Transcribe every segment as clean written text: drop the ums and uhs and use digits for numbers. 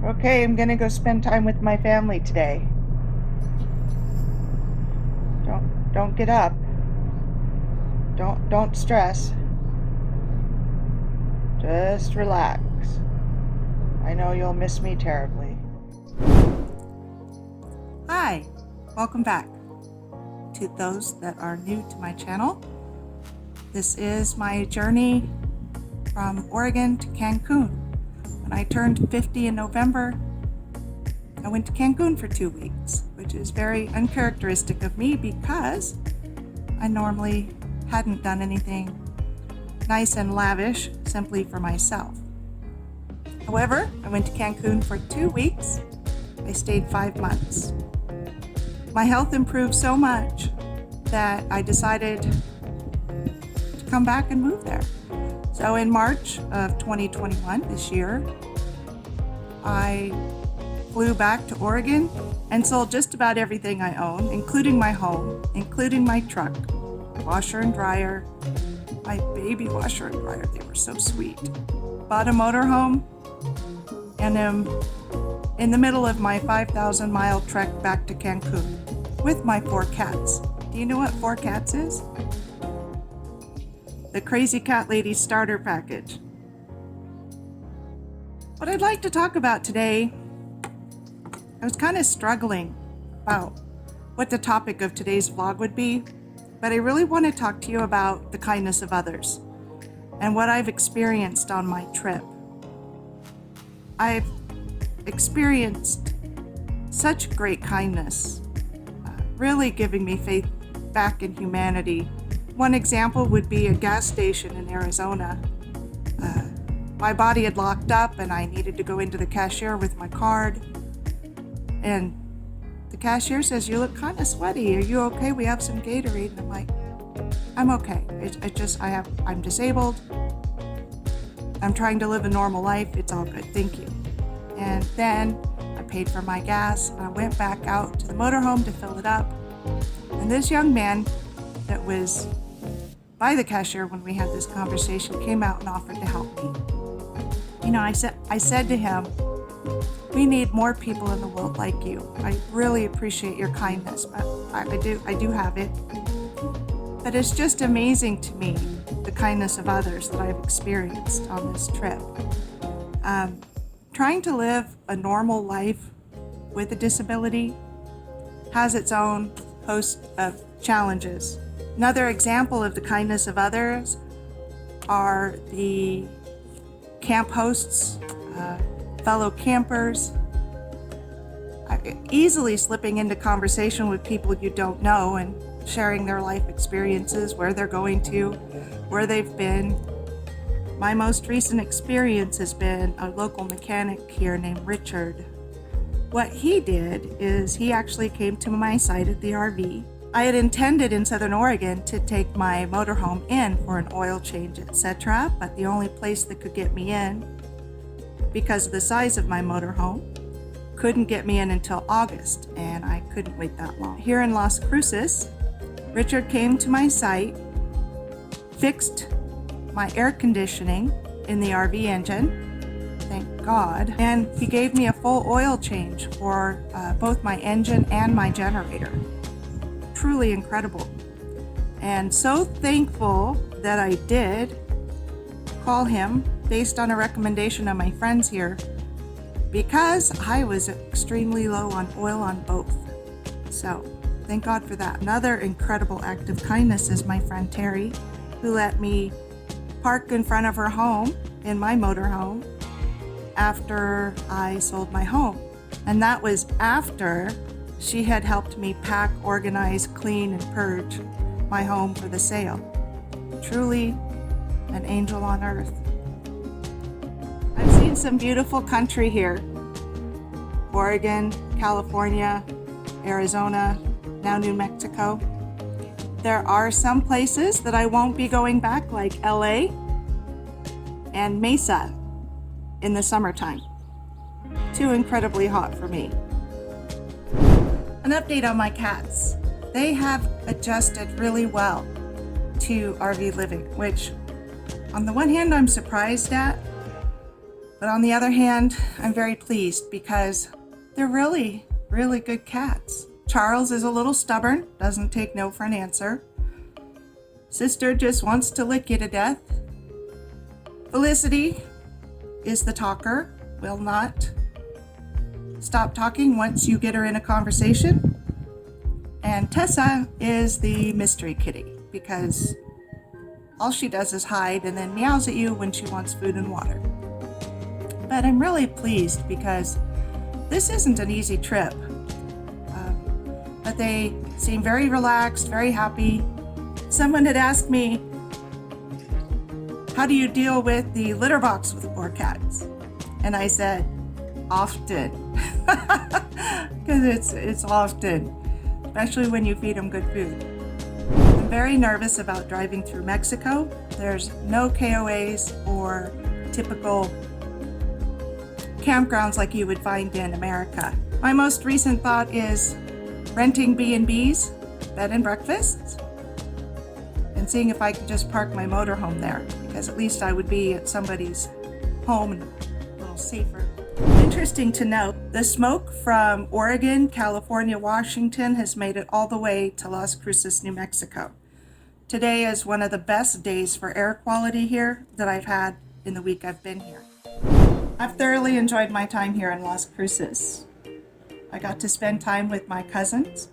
Okay, I'm gonna go spend time with my family today. Don't get up. Don't stress. Just relax. I know you'll miss me terribly. Hi, welcome back. To those that are new to my channel, this is my journey from Oregon to Cancun. When I turned 50 in November, I went to Cancun for 2 weeks, which is very uncharacteristic of me because I normally hadn't done anything nice and lavish simply for myself. However, I went to Cancun for 2 weeks. I stayed 5 months. My health improved so much that I decided to come back and move there. So in March of 2021, this year, I flew back to Oregon and sold just about everything I own, including my home, including my truck, washer and dryer, my baby washer and dryer, they were so sweet. Bought a motorhome, and am in the middle of my 5,000 mile trek back to Cancun with my 4 cats. Do you know what 4 cats is? The Crazy Cat Lady starter package. What I'd like to talk about today, I was kind of struggling about what the topic of today's vlog would be, but I really want to talk to you about the kindness of others and what I've experienced on my trip. I've experienced such great kindness, really giving me faith back in humanity. One example would be a gas station in Arizona. My body had locked up and I needed to go into the cashier with my card. And the cashier says, "You look kind of sweaty. Are you okay? We have some Gatorade." And I'm like, "I'm okay. I'm disabled. I'm trying to live a normal life. It's all good. Thank you." And then I paid for my gas. I went back out to the motorhome to fill it up. And this young man that was by the cashier when we had this conversation came out and offered to help me. You know, I said to him, "We need more people in the world like you. I really appreciate your kindness, but I do have it. But it's just amazing to me, the kindness of others that I've experienced on this trip. Trying to live a normal life with a disability has its own host of challenges. Another example of the kindness of others are the camp hosts, fellow campers, easily slipping into conversation with people you don't know and sharing their life experiences, where they're going to, where they've been. My most recent experience has been a local mechanic here named Richard. What he did is he actually came to my site at the RV. I had intended in Southern Oregon to take my motorhome in for an oil change, etc., but the only place that could get me in, because of the size of my motorhome, couldn't get me in until August, and I couldn't wait that long. Here in Las Cruces, Richard came to my site, fixed my air conditioning in the RV engine, thank God, and he gave me a full oil change for both my engine and my generator. Truly incredible. And so thankful that I did call him based on a recommendation of my friends here, because I was extremely low on oil on both. So thank God for that. Another incredible act of kindness is my friend Terry, who let me park in front of her home in my motorhome after I sold my home. And that was after she had helped me pack, organize, clean, and purge my home for the sale. Truly an angel on earth. I've seen some beautiful country here. Oregon, California, Arizona, now New Mexico. There are some places that I won't be going back, like LA and Mesa in the summertime. Too incredibly hot for me. An update on my cats. They have adjusted really well to RV living, which on the one hand I'm surprised at, But on the other hand, I'm very pleased because they're really, really good cats. Charles is a little stubborn, doesn't take no for an answer. Sister just wants to lick you to death. Felicity is the talker, will not stop talking once you get her in a conversation. And Tessa is the mystery kitty because all she does is hide and then meows at you when she wants food and water. But I'm really pleased because this isn't an easy trip. But they seem very relaxed, very happy. Someone had asked me, how do you deal with the litter box with the poor cats? And I said, often. Because it's often, especially when you feed them good food. I'm very nervous about driving through Mexico. There's no KOAs or typical campgrounds like you would find in America. My most recent thought is renting B&Bs, bed and breakfasts, and seeing if I could just park my motorhome there, because at least I would be at somebody's home and a little safer. Interesting to note, the smoke from Oregon, California, Washington has made it all the way to Las Cruces, New Mexico. Today is one of the best days for air quality here that I've had in the week I've been here. I've thoroughly enjoyed my time here in Las Cruces. I got to spend time with my cousins.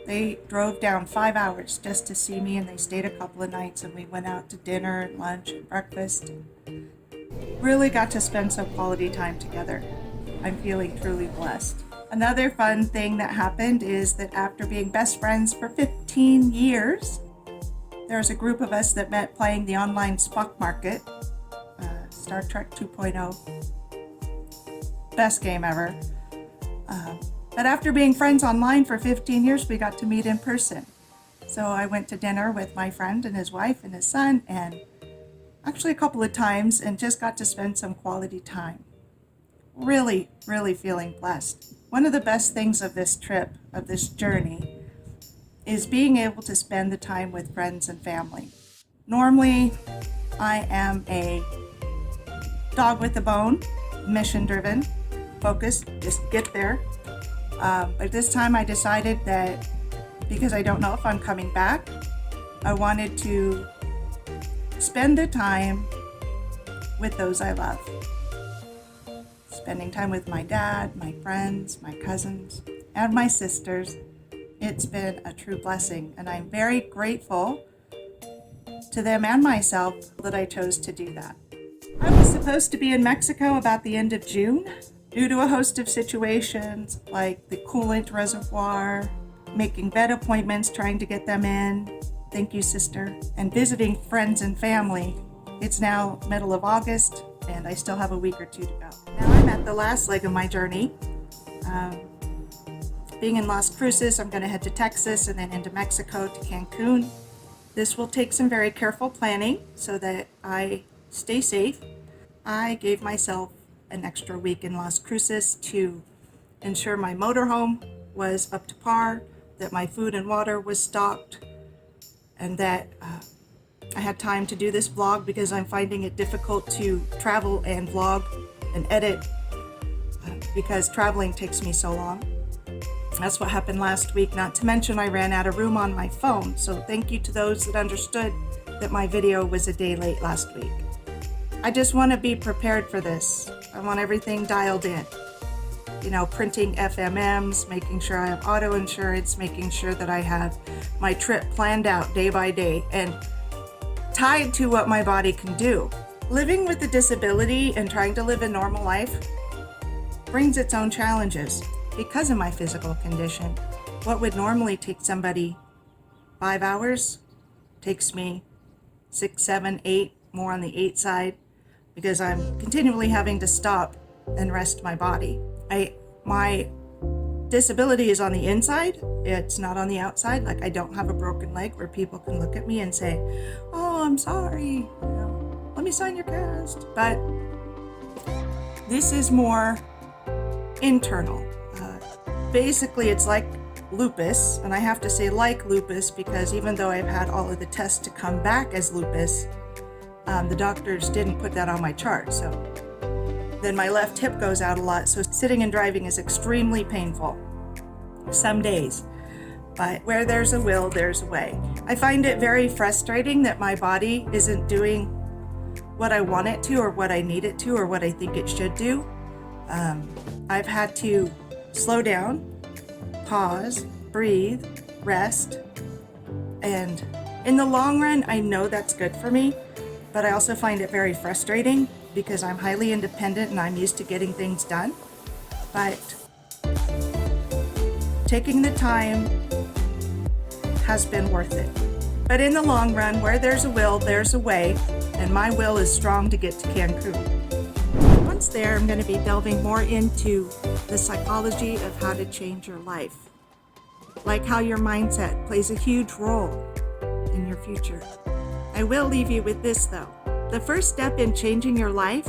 They drove down 5 hours just to see me, and they stayed a couple of nights, and we went out to dinner and lunch and breakfast. And really got to spend some quality time together. I'm feeling truly blessed. Another fun thing that happened is that after being best friends for 15 years, there's a group of us that met playing the online stock market, Star Trek 2.0. Best game ever. But after being friends online for 15 years, we got to meet in person. So I went to dinner with my friend and his wife and his son, and actually a couple of times, and just got to spend some quality time. Really, really feeling blessed. One of the best things of this trip, of this journey, is being able to spend the time with friends and family. Normally, I am a dog with a bone, mission-driven, focused, just get there. But this time I decided that because I don't know if I'm coming back, I wanted to spend the time with those I love. Spending time with my dad, my friends, my cousins, and my sisters. It's been a true blessing, and I'm very grateful to them and myself that I chose to do that. I was supposed to be in Mexico about the end of June. Due to a host of situations like the coolant reservoir, making vet appointments, trying to get them in, thank you sister, and visiting friends and family, it's now middle of August and I still have a week or two to go. Now I'm at the last leg of my journey. Being in Las Cruces, I'm going to head to Texas and then into Mexico to Cancun. This will take some very careful planning so that I stay safe. I gave myself an extra week in Las Cruces to ensure my motorhome was up to par, that my food and water was stocked, and that I had time to do this vlog because I'm finding it difficult to travel and vlog and edit because traveling takes me so long. That's what happened last week, not to mention I ran out of room on my phone, so thank you to those that understood that my video was a day late last week. I just want to be prepared for this. I want everything dialed in. You know, printing FMMs, making sure I have auto insurance, making sure that I have my trip planned out day by day and tied to what my body can do. Living with a disability and trying to live a normal life brings its own challenges. Because of my physical condition, what would normally take somebody 5 hours takes me 6, 7, 8, more on the 8 side, because I'm continually having to stop and rest my body. My disability is on the inside, it's not on the outside. Like, I don't have a broken leg where people can look at me and say, oh, I'm sorry, let me sign your cast. But this is more internal. Basically, it's like lupus, and I have to say like lupus because even though I've had all of the tests to come back as lupus, The doctors didn't put that on my chart, so then my left hip goes out a lot, so sitting and driving is extremely painful some days. But where there's a will, there's a way. I find it very frustrating that my body isn't doing what I want it to, or what I need it to, or what I think it should do. I've had to slow down, pause, breathe, rest, and in the long run, I know that's good for me, but I also find it very frustrating because I'm highly independent and I'm used to getting things done. But taking the time has been worth it. But in the long run, where there's a will, there's a way, and my will is strong to get to Cancun. Once there, I'm going to be delving more into the psychology of how to change your life, like how your mindset plays a huge role in your future. I will leave you with this though. The first step in changing your life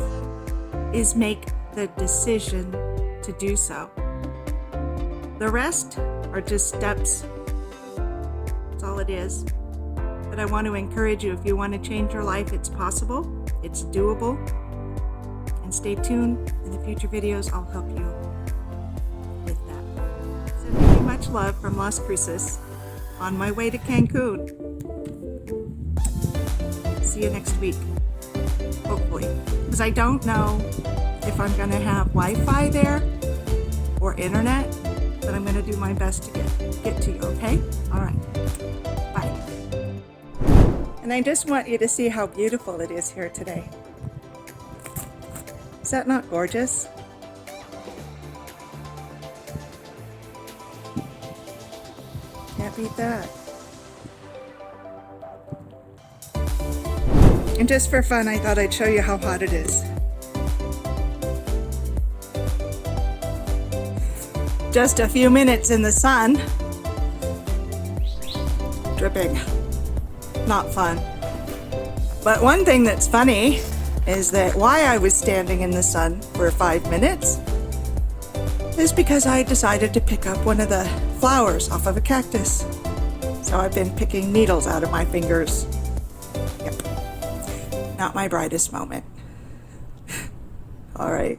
is make the decision to do so. The rest are just steps. That's all it is. But I want to encourage you, if you want to change your life, it's possible, it's doable. And stay tuned. In the future videos, I'll help you with that. Sending you much love from Las Cruces on my way to Cancun. See you next week, hopefully. Because I don't know if I'm going to have Wi-Fi there or internet, but I'm going to do my best to get to you, okay? All right. Bye. And I just want you to see how beautiful it is here today. Is that not gorgeous? Can't beat that. And just for fun, I thought I'd show you how hot it is. Just a few minutes in the sun. Dripping. Not fun. But one thing that's funny is that why I was standing in the sun for 5 minutes is because I decided to pick up one of the flowers off of a cactus. So I've been picking needles out of my fingers. Yep. Not my brightest moment. All right.